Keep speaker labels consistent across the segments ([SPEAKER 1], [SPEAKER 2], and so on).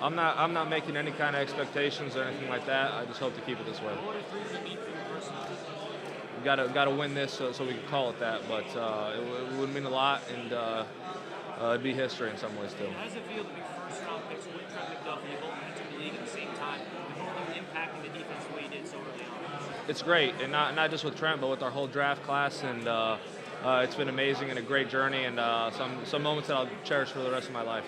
[SPEAKER 1] I'm not making any kind of expectations or anything like that. I just hope to keep it this way.
[SPEAKER 2] What does Green mean for you personally?
[SPEAKER 1] We got to win this so we can call it that. But it would mean a lot, and it'd be history in some ways too.
[SPEAKER 2] How does it feel to be first-round picks with Trent McDuffie? You both entered the league at the same time. You both impacting the defense the way you did so early on.
[SPEAKER 1] It's great, and not just with Trent, but with our whole draft class, and it's been amazing and a great journey, and some moments that I'll cherish for the rest of my life.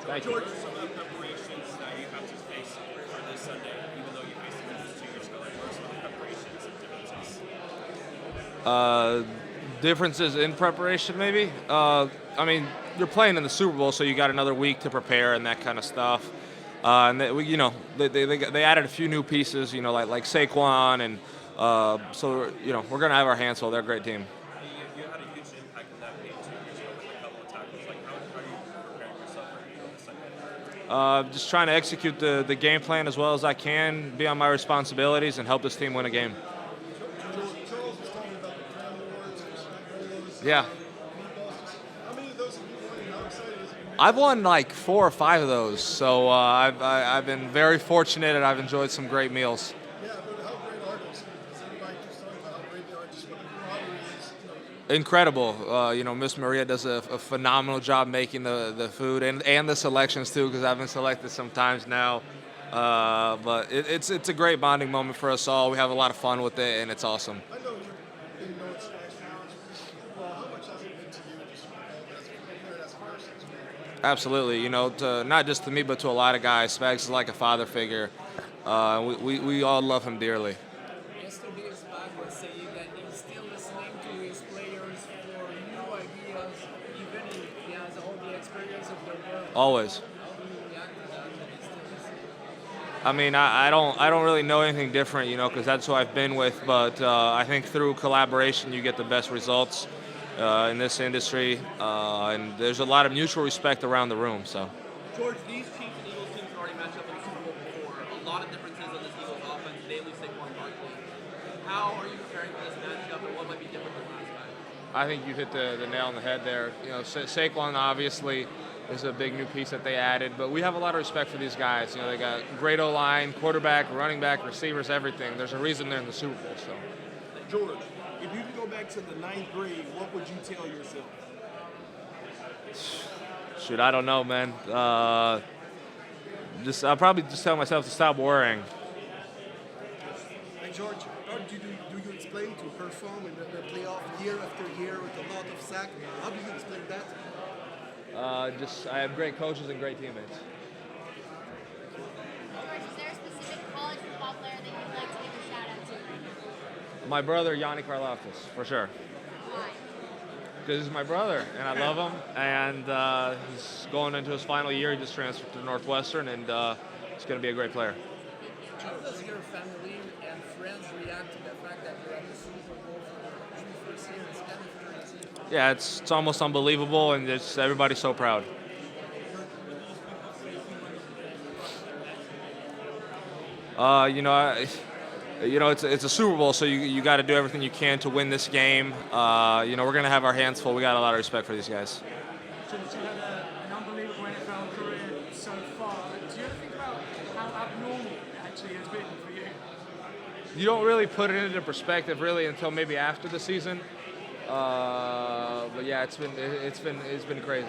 [SPEAKER 1] Thank you.
[SPEAKER 3] George, some of the preparations that you have to face for this Sunday, even though you faced it 2 years ago, like what are some of the preparations and differences?
[SPEAKER 1] Differences in preparation, maybe. I mean, you're playing in the Super Bowl, so you got another week to prepare and that kind of stuff. And they added a few new pieces, like Saquon, and so we're gonna have our hands full. They're a great team.
[SPEAKER 3] You had a huge impact in that game 2 years ago with a couple of tackles. Like, how are you preparing yourself for the Sunday?
[SPEAKER 1] Just trying to execute the game plan as well as I can, be on my responsibilities, and help this team win a game.
[SPEAKER 4] Charles was talking about the Crown Awards and Spagnuolo's.
[SPEAKER 1] Yeah.
[SPEAKER 4] How many of those have you won, and how excited is it?
[SPEAKER 1] I've won like 4 or 5 of those, so I've been very fortunate, and I've enjoyed some great meals.
[SPEAKER 4] Yeah, but how great are those? Does anybody just talk about how great they are? Just what the camaraderie is.
[SPEAKER 1] Incredible. Miss Maria does a phenomenal job making the food and the selections too, because I've been selected sometimes now. But it's a great bonding moment for us all. We have a lot of fun with it, and it's awesome.
[SPEAKER 4] I know you didn't know it's well, how much has it meant to you just as a player, as a person?
[SPEAKER 1] Absolutely. Not just to me, but to a lot of guys. Spags is like a father figure. We all love him dearly.
[SPEAKER 5] Yesterday, Spag was saying that he's still listening to his players for new ideas, even if he has all the experience of the world.
[SPEAKER 1] Always.
[SPEAKER 5] How do you react to that when he's still listening?
[SPEAKER 1] I mean, I don't really know anything different, because that's who I've been with. But I think through collaboration, you get the best results in this industry, and there's a lot of mutual respect around the room. So.
[SPEAKER 6] George, these Chiefs and Eagles teams have already matched up in the Super Bowl before. A lot of differences on this Eagles offense. They lose Saquon Barkley. How are you preparing for this matchup, and what might be different than last time?
[SPEAKER 1] I think you hit the nail on the head there. Saquon obviously is a big new piece that they added, but we have a lot of respect for these guys. They got great O-line, quarterback, running back, receivers, everything. There's a reason they're in the Super Bowl. So,
[SPEAKER 7] George, if you could go back to the 9th grade, what would you tell yourself?
[SPEAKER 1] shoot, I don't know, man. I'll probably just tell myself to stop worrying.
[SPEAKER 8] Hey George, how do you explain to perform in the playoff year after year with a lot of sack? How do you explain that?
[SPEAKER 1] I have great coaches and great teammates.
[SPEAKER 9] George, is there a specific college football player that you'd like to give a shout out to right now?
[SPEAKER 1] My brother, Karlaftis, for sure.
[SPEAKER 9] Why?
[SPEAKER 1] Because he's my brother, and I love him. And he's going into his final year. He just transferred to Northwestern, and he's going to be a great player.
[SPEAKER 5] How does your family and friends react to the fact that you're at the Super Bowl for the first year? It's kind of crazy.
[SPEAKER 1] Yeah, it's almost unbelievable, and everybody's so proud. It's a Super Bowl, so you got to do everything you can to win this game. We're going to have our hands full. We got a lot of respect for these guys.
[SPEAKER 10] George, you had an unbelievable NFL career so far. Do you ever think about how abnormal it actually has been for you?
[SPEAKER 1] You don't really put it into perspective really until maybe after the season. But yeah, it's been crazy.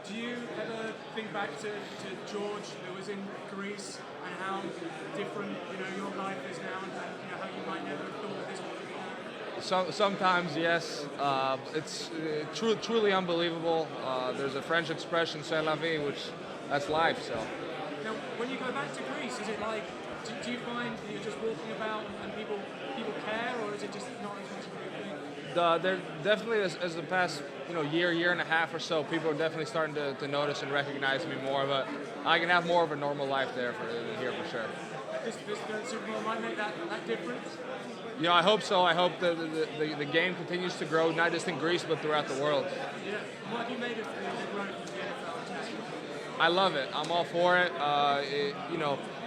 [SPEAKER 10] Do you ever think back to George that was in Greece and how different your life is now, and how you might never have thought this would be?
[SPEAKER 1] Sometimes yes. It's truly unbelievable. There's a French expression, "c'est la vie," that's life. So.
[SPEAKER 10] Now, when you go back to Greece, is it like? Do you find that you're just walking about and people care, or is it just not as much of a good thing?
[SPEAKER 1] There definitely, as the past year and a half or so, people are definitely starting to notice and recognize me more. But I can have more of a normal life there here for sure.
[SPEAKER 10] This Super Bowl might make that difference.
[SPEAKER 1] I hope so. I hope the game continues to grow, not just in Greece but throughout the world.
[SPEAKER 10] Yeah. What have you made of the growth of the NFL?
[SPEAKER 1] I love it. I'm all for it.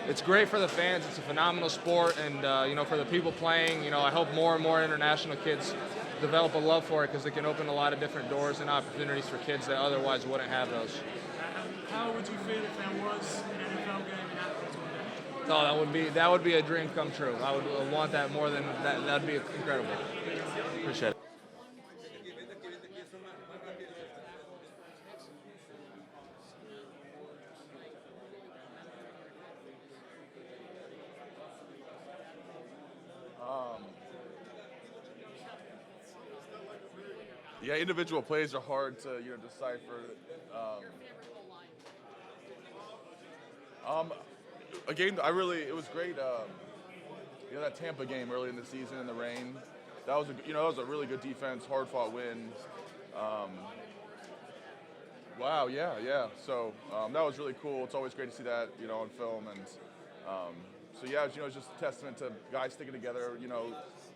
[SPEAKER 1] It's great for the fans. It's a phenomenal sport, and for the people playing, I hope more and more international kids develop a love for it because it can open a lot of different doors and opportunities for kids that otherwise wouldn't have those.
[SPEAKER 10] How would you feel if there was an NFL game in Athens one day?
[SPEAKER 1] Oh, that would be a dream come true. I would want that more than that. That'd be incredible. Appreciate it.
[SPEAKER 11] Yeah, individual plays are hard to decipher. A game that it was great. That Tampa game early in the season in the rain, that was a really good defense, hard fought win. Wow, yeah. So that was really cool. It's always great to see that on film, and so yeah, it's just a testament to guys sticking together.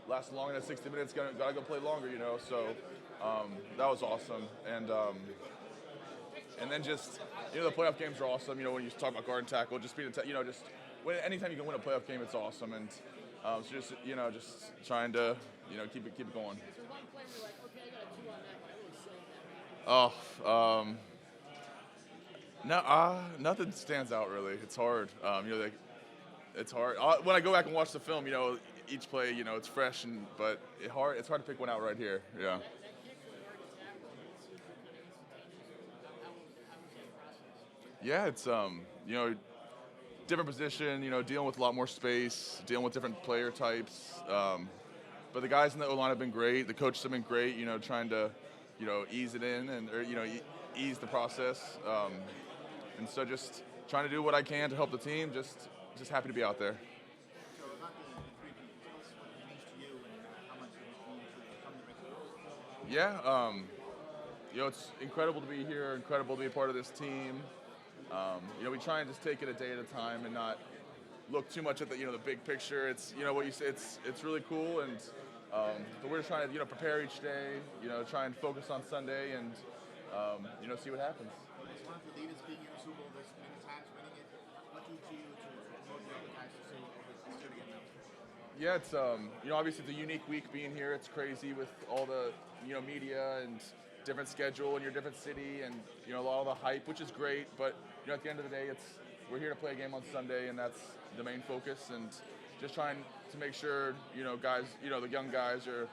[SPEAKER 11] Last longer than 60 minutes, gotta go play longer. So that was awesome, and then just the playoff games are awesome. When you talk about guard and tackle, just being anytime you can win a playoff game, it's awesome, and so just trying to keep it going.
[SPEAKER 5] So one play we're like, okay, I got a 2 on that, but I really saying that, right?
[SPEAKER 11] No, nothing stands out really. It's hard. It's hard. When I go back and watch the film, each play, it's fresh, but it's hard to pick one out right here. Yeah. Yeah, it's different position, dealing with a lot more space, dealing with different player types. But the guys in the O-line have been great. The coaches have been great, trying to, ease it in and ease the process. And so just trying to do what I can to help the team. Just happy to be out there.
[SPEAKER 4] So about the three people, tell us what it means to you and how much it means to come to Mexico.
[SPEAKER 11] Yeah, it's incredible to be here, incredible to be a part of this team. We try and just take it a day at a time and not look too much at the the big picture. It's what you say. It's really cool, and but we're just trying to prepare each day. Try and focus on Sunday, and see what happens.
[SPEAKER 4] As one of the leaders being in the Super Bowl this many times, winning it, what do you do to promote the other guys to say let's do it again now?
[SPEAKER 11] Yeah, it's obviously it's a unique week being here. It's crazy with all the media and different schedule in your different city, and a lot of the hype, which is great. But at the end of the day, we're here to play a game on Sunday, and that's the main focus. And just trying to make sure guys, the young guys are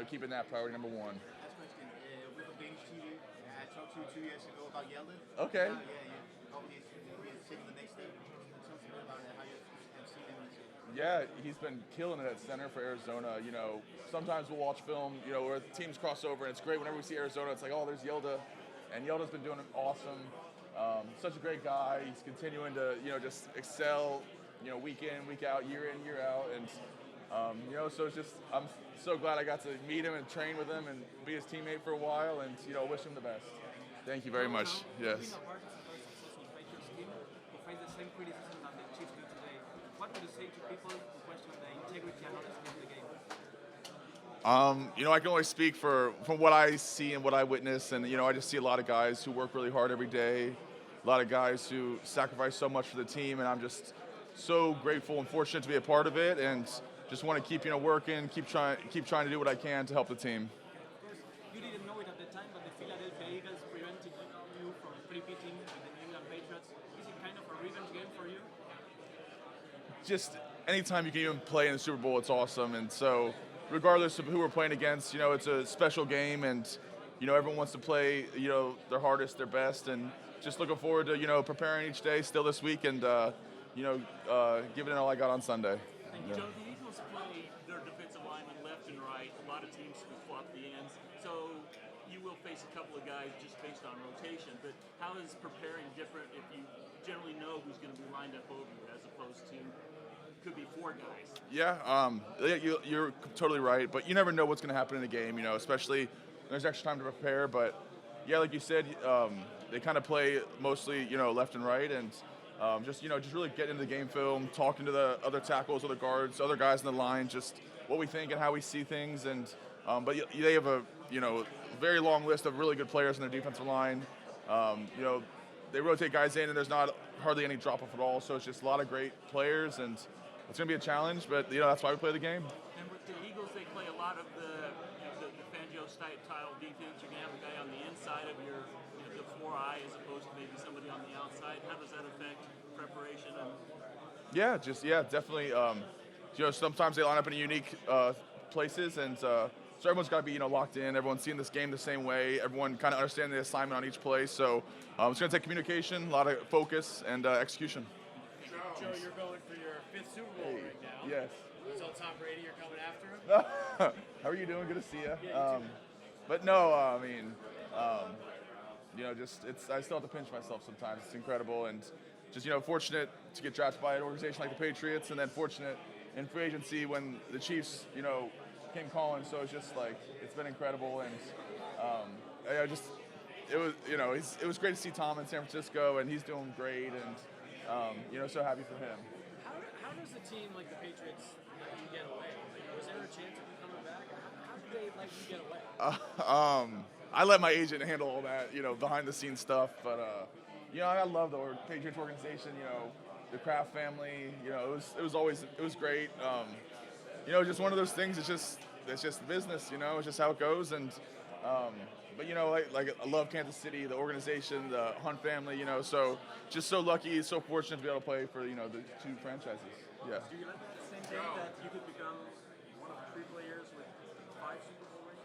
[SPEAKER 11] keeping that priority number one.
[SPEAKER 4] Last question. With a Danish TV, I talked to you 2 years ago about Hjalte.
[SPEAKER 11] Okay.
[SPEAKER 4] He's sitting the next day. Tell us a bit about how you have seen him.
[SPEAKER 11] Yeah, he's been killing it at center for Arizona. Sometimes we'll watch film, where teams cross over, and it's great whenever we see Arizona. It's like, oh, there's Hjalte, and Hjalte's been doing awesome. Such a great guy. He's continuing to, just excel, week in, week out, year in, year out, and so it's just I'm so glad I got to meet him and train with him and be his teammate for a while, and wish him the best. Thank you very much. Yes.
[SPEAKER 6] What would you say to people who question the integrity and honesty of the game?
[SPEAKER 11] I can only speak from what I see and what I witness, and I just see a lot of guys who work really hard every day, a lot of guys who sacrifice so much for the team, and I'm just so grateful and fortunate to be a part of it, and just want to keep working, keep trying to do what I can to help the team.
[SPEAKER 6] You didn't know it at the time, but the Philadelphia Eagles prevented you from repeating with the New England Patriots. Is it kind of a revenge game for you?
[SPEAKER 11] Just anytime you can even play in the Super Bowl, it's awesome. And so regardless of who we're playing against, it's a special game, and everyone wants to play their hardest, their best, and just looking forward to preparing each day still this week, and giving it all I got on Sunday.
[SPEAKER 6] Thank you. Joe, the Eagles play their defensive linemen left and right. A lot of teams will flop the ends, so you will face a couple of guys just based on rotation. But how is preparing different if you generally know who's going to be lined up over you, as opposed to could be 4 guys?
[SPEAKER 11] Yeah, you're totally right. But you never know what's going to happen in a game, especially when there's extra time to prepare. But yeah, like you said, they kind of play mostly, left and right, and just really getting into the game film, talking to the other tackles, other guards, other guys in the line, just what we think and how we see things. And but they have a very long list of really good players in their defensive line. They rotate guys in, and there's not hardly any drop off at all. So it's just a lot of great players, and it's going to be a challenge. But that's why we play the game.
[SPEAKER 6] And with the Eagles, they play a lot of the Fangio style defense. You're going to have a guy on the inside of your more eye as opposed to maybe somebody on the outside? How does that affect preparation? And
[SPEAKER 11] Yeah, definitely. Sometimes they line up in unique places, and so everyone's got to be locked in. Everyone's seeing this game the same way. Everyone kind of understanding the assignment on each play. So it's going to take communication, a lot of focus, and execution.
[SPEAKER 2] Joe, you're going for your 5th Super Bowl right now.
[SPEAKER 11] Yes.
[SPEAKER 2] So Tom Brady, you're coming after him?
[SPEAKER 11] How are you doing? Good to see you.
[SPEAKER 2] Yeah, you too.
[SPEAKER 11] But no, I still have to pinch myself sometimes. It's incredible, and just fortunate to get drafted by an organization like the Patriots, and then fortunate in free agency when the Chiefs came calling. So it's just it's been incredible, and it was great to see Tom in San Francisco, and he's doing great, and so happy for him.
[SPEAKER 2] How does a team like the Patriots let you get away? Was there a chance of you coming back? How did they let you get away?
[SPEAKER 11] I let my agent handle all that, behind the scenes stuff. But I love the Patriots organization. The Kraft family. It was great. Just one of those things. It's just business. It's just how it goes. And but I love Kansas City, the organization, the Hunt family. So just so lucky, so fortunate to be able to play for the 2 franchises. Yeah.
[SPEAKER 6] Do you let that same thing that you could become one of 3 players with 5 Super Bowl rings?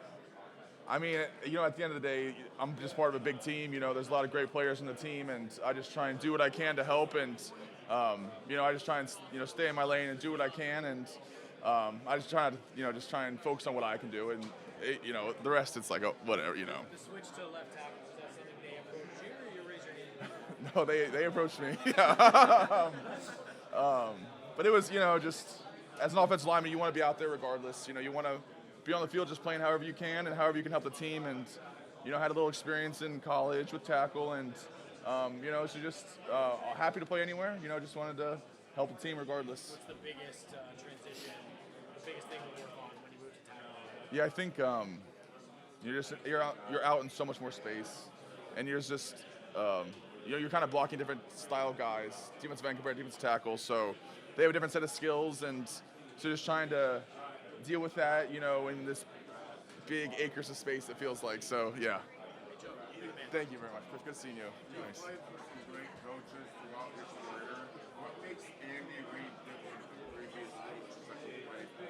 [SPEAKER 11] I mean, at the end of the day, I'm just part of a big team. There's a lot of great players in the team, and I just try and do what I can to help. And I just try and stay in my lane and do what I can. And I just try and focus on what I can do. And the rest, it's whatever.
[SPEAKER 2] The switch to left tackle, was that something they approached you, or you raised your hand?
[SPEAKER 11] No, they approached me. Yeah. But it was just as an offensive lineman, you want to be out there regardless. You want to be on the field just playing however you can and however you can help the team. And had a little experience in college with tackle, and so just happy to play anywhere. Just wanted to help the team regardless.
[SPEAKER 2] What's the biggest transition, the biggest thing to work on when you move to tackle?
[SPEAKER 11] Yeah, I think you're out in so much more space, and you're just you're kind of blocking different style guys, defensive end compared to defensive tackle. So they have a different set of skills, and so just trying to deal with that, in this big acres of space it feels like. So yeah. Thank you very much, Chris. Good seeing you. Nice.
[SPEAKER 4] Played for some great coaches throughout your career. What makes Andy Reid different from previous coaches that you played for?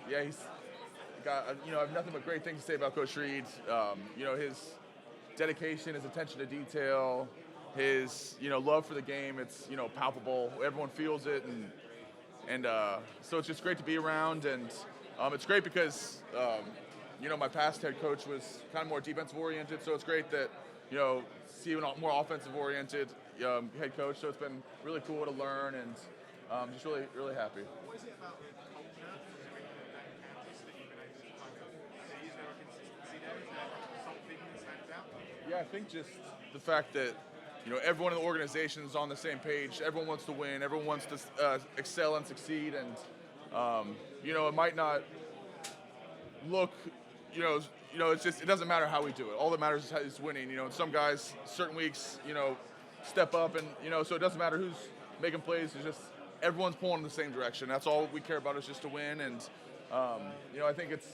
[SPEAKER 11] Yeah, he's got I have nothing but great things to say about Coach Reid. His dedication, his attention to detail, his love for the game. It's palpable. Everyone feels it, and so it's just great to be around. And it's great because my past head coach was kind of more defensive oriented. So it's great that see a more offensive oriented head coach. So it's been really cool to learn, and just really really happy.
[SPEAKER 4] What is it about the culture that campus that you've been able to kind of see? Is there a consistency there? Is there something that stands out?
[SPEAKER 11] Yeah, I think just the fact that everyone in the organization is on the same page. Everyone wants to win. Everyone wants to excel and succeed. And it might not look, it's just it doesn't matter how we do it. All that matters is winning. And some guys, certain weeks, step up, and so it doesn't matter who's making plays. It's just everyone's pulling in the same direction. That's all we care about is just to win. And I think it's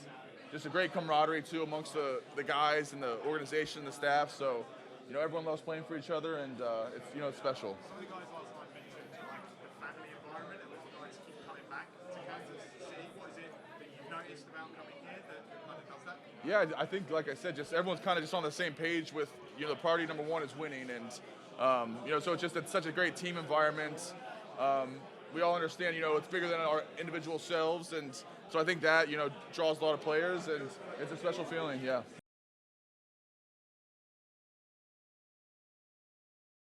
[SPEAKER 11] just a great camaraderie too amongst the guys and the organization, the staff. So everyone loves playing for each other, and it's special.
[SPEAKER 4] Some of the guys last night mentioned the family environment, and the guys keep coming back to Kansas City. What is it that you've noticed about coming here that kind of does that?
[SPEAKER 11] Yeah, I think, like I said, just everyone's kind of just on the same page with the priority number one is winning, and so it's such a great team environment. We all understand, it's bigger than our individual selves, and so I think that draws a lot of players, and it's a special feeling. Yeah.